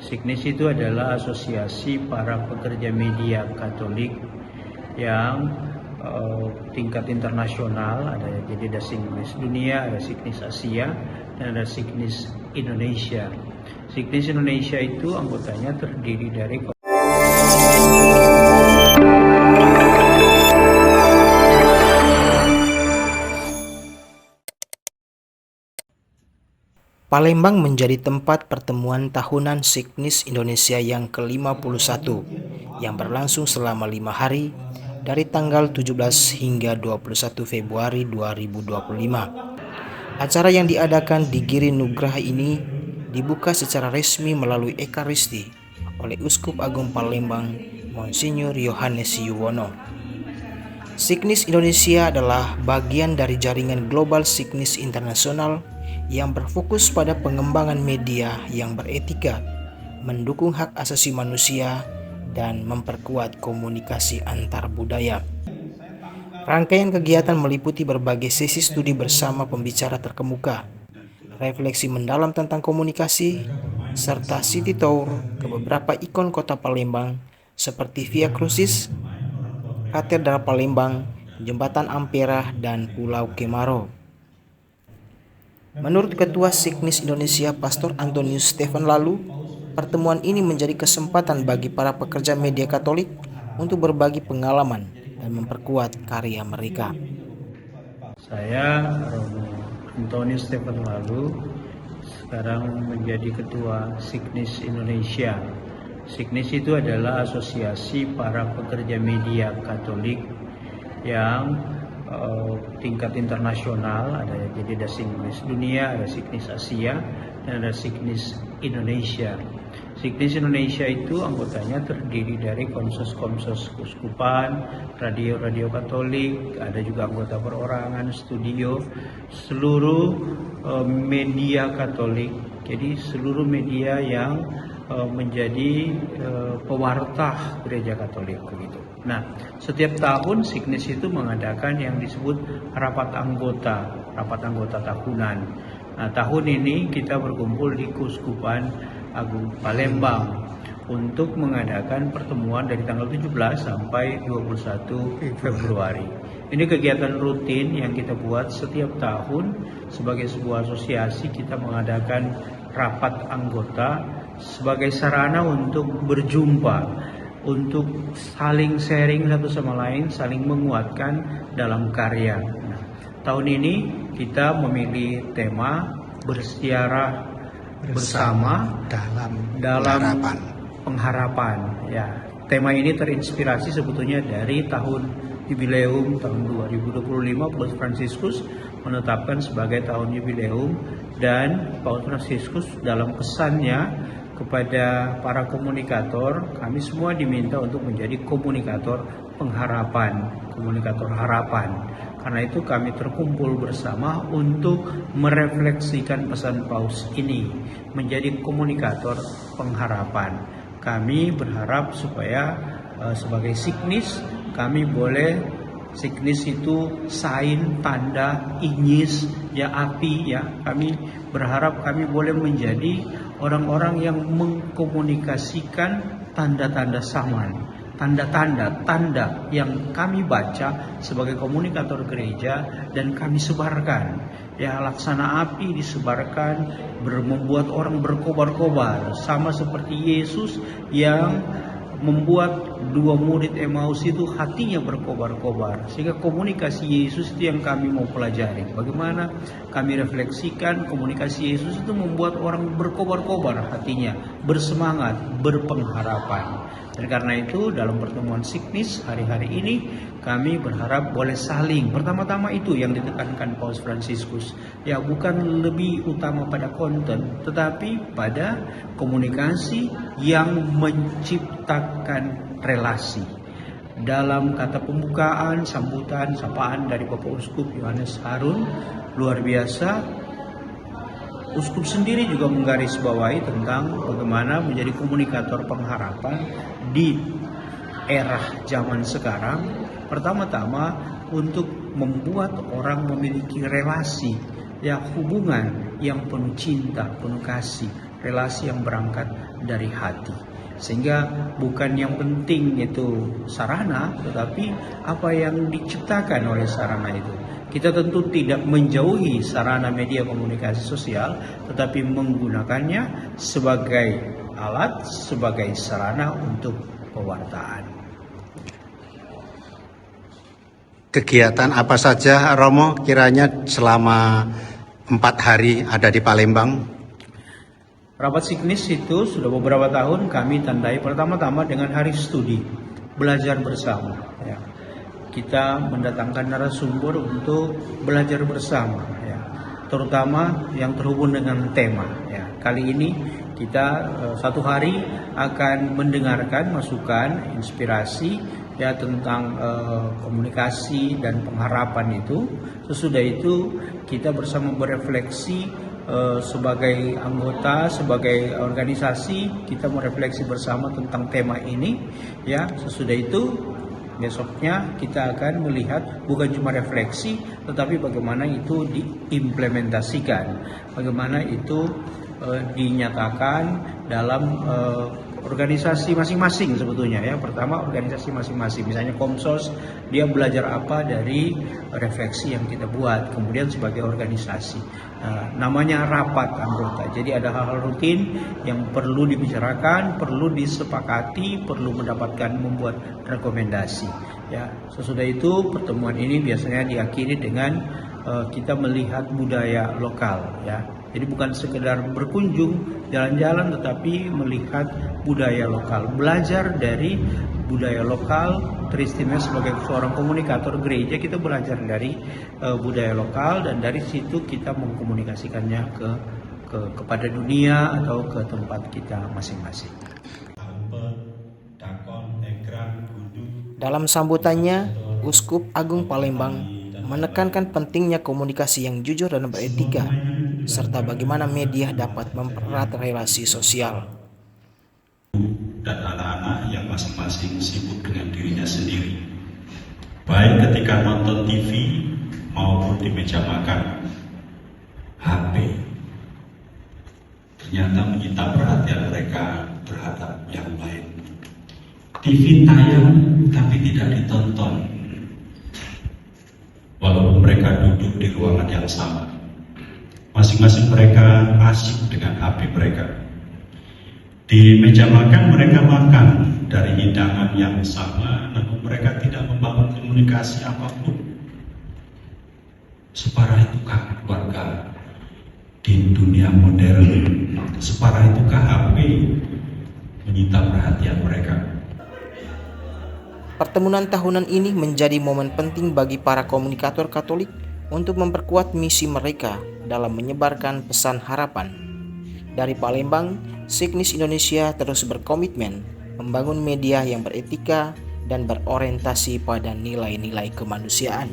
SIGNIS itu adalah asosiasi para pekerja media Katolik yang tingkat internasional. Jadi ada SIGNIS dunia, ada SIGNIS Asia, dan ada SIGNIS Indonesia. SIGNIS Indonesia itu anggotanya terdiri dari Palembang menjadi tempat pertemuan tahunan SIGNIS Indonesia yang ke-51 yang berlangsung selama 5 hari dari tanggal 17 hingga 21 Februari 2025. Acara yang diadakan di Giri Nugraha ini dibuka secara resmi melalui ekaristi oleh Uskup Agung Palembang Monsinyur Yohanes Yuwono. SIGNIS Indonesia adalah bagian dari jaringan global SIGNIS Internasional yang berfokus pada pengembangan media yang beretika, mendukung hak asasi manusia, dan memperkuat komunikasi antar budaya. Rangkaian kegiatan meliputi berbagai sesi studi bersama pembicara terkemuka, refleksi mendalam tentang komunikasi, serta city tour ke beberapa ikon kota Palembang seperti Via Crucis, Katedral Palembang, Jembatan Ampera, dan Pulau Kemaro. Menurut Ketua SIGNIS Indonesia Pastor Antonius Stephen Lalu, pertemuan ini menjadi kesempatan bagi para pekerja media Katolik untuk berbagi pengalaman dan memperkuat karya mereka. Saya Romo Antonius Stephen Lalu sekarang menjadi Ketua SIGNIS Indonesia. SIGNIS itu adalah asosiasi para pekerja media Katolik yang tingkat internasional. Jadi ada SIGNIS dunia, ada SIGNIS Asia, dan ada SIGNIS Indonesia. SIGNIS Indonesia itu anggotanya terdiri dari komsos-komsos keuskupan, radio-radio Katolik, ada juga anggota perorangan, studio, seluruh media Katolik. Jadi seluruh media yang menjadi pewarta gereja Katolik begitu. Nah, setiap tahun SIGNIS itu mengadakan yang disebut rapat anggota tahunan. Nah, tahun ini kita berkumpul di Keuskupan Agung Palembang untuk mengadakan pertemuan dari tanggal 17 sampai 21 Februari. Ini kegiatan rutin yang kita buat setiap tahun sebagai sebuah asosiasi. Kita mengadakan rapat anggota sebagai sarana untuk berjumpa, untuk saling sharing satu sama lain, saling menguatkan dalam karya. Nah, tahun ini kita memilih tema bersiarah bersama dalam pengharapan. Ya, tema ini terinspirasi sebetulnya dari tahun jubileum tahun 2025 Paus Fransiskus menetapkan sebagai tahun jubileum, dan Paus Fransiskus dalam pesannya kepada para komunikator, kami semua diminta untuk menjadi komunikator pengharapan, komunikator harapan. Karena itu kami terkumpul bersama untuk merefleksikan pesan Paus ini menjadi komunikator pengharapan. Kami berharap supaya sebagai SIGNIS kami boleh, SIGNIS itu sign, tanda, inyis, ya api, ya. Kami berharap kami boleh menjadi orang-orang yang mengkomunikasikan tanda-tanda zaman, tanda yang kami baca sebagai komunikator gereja dan kami sebarkan. Ya, laksana api disebarkan, membuat orang berkobar-kobar, sama seperti Yesus yang membuat dua murid Emmaus itu hatinya berkobar-kobar. Sehingga komunikasi Yesus itu yang kami mau pelajari. Bagaimana kami refleksikan komunikasi Yesus itu membuat orang berkobar-kobar hatinya, bersemangat, berpengharapan. Dan karena itu dalam pertemuan SIGNIS hari-hari ini kami berharap boleh saling, pertama-tama itu yang ditekankan Paus Fransiskus, ya, bukan lebih utama pada konten tetapi pada komunikasi yang menciptakan relasi. Dalam kata pembukaan, sambutan, sapaan dari Bapak Uskup Yohanes Harun, luar biasa. Uskup sendiri juga menggarisbawahi tentang bagaimana menjadi komunikator pengharapan di era zaman sekarang. Pertama-tama untuk membuat orang memiliki relasi, ya, hubungan yang penuh cinta, penuh kasih, relasi yang berangkat dari hati. Sehingga bukan yang penting itu sarana, tetapi apa yang diciptakan oleh sarana itu. Kita tentu tidak menjauhi sarana media komunikasi sosial, tetapi menggunakannya sebagai alat, sebagai sarana untuk pewartaan. Kegiatan apa saja Romo kiranya selama 4 hari ada di Palembang? Rapat Siknis itu sudah beberapa tahun kami tandai pertama-tama dengan hari studi, belajar bersama. Ya. Kita mendatangkan narasumber untuk belajar bersama, ya. Terutama yang terhubung dengan tema. Ya. Kali ini kita 1 hari akan mendengarkan masukan, inspirasi ya tentang komunikasi dan pengharapan itu. Sesudah itu kita bersama berefleksi. Sebagai anggota, sebagai organisasi, kita merefleksi bersama tentang tema ini. Ya, sesudah itu besoknya kita akan melihat bukan cuma refleksi, tetapi bagaimana itu diimplementasikan, bagaimana itu dinyatakan dalam organisasi masing-masing sebetulnya ya. Pertama organisasi masing-masing, misalnya Komsos dia belajar apa dari refleksi yang kita buat, kemudian sebagai organisasi namanya rapat anggota. Jadi ada hal-hal rutin yang perlu dibicarakan, perlu disepakati, perlu membuat rekomendasi ya. Sesudah itu pertemuan ini biasanya diakhiri dengan kita melihat budaya lokal ya. Jadi bukan sekedar berkunjung jalan-jalan, tetapi melihat budaya lokal, belajar dari budaya lokal. Teristimewa sebagai seorang komunikator gereja, kita belajar dari budaya lokal dan dari situ kita mengkomunikasikannya kepada dunia atau ke tempat kita masing-masing. Dalam sambutannya, Uskup Agung Palembang menekankan pentingnya komunikasi yang jujur dan beretika, serta bagaimana media dapat mempererat relasi sosial. Dan anak-anak yang masing-masing sibuk dengan dirinya sendiri, baik ketika nonton TV maupun di meja makan. HP ternyata menyita perhatian mereka terhadap yang lain. TV tayang tapi tidak ditonton, walaupun mereka duduk di ruangan yang sama. Masing-masing mereka asik dengan HP mereka. Di meja makan mereka makan dari hidangan yang sama, namun mereka tidak membangun komunikasi apapun. Separah itukah keluarga di dunia modern? Separah itukah HP menyita perhatian mereka? Pertemuan tahunan ini menjadi momen penting bagi para komunikator Katolik untuk memperkuat misi mereka dalam menyebarkan pesan harapan. Dari Palembang, Siknis Indonesia terus berkomitmen membangun media yang beretika dan berorientasi pada nilai-nilai kemanusiaan.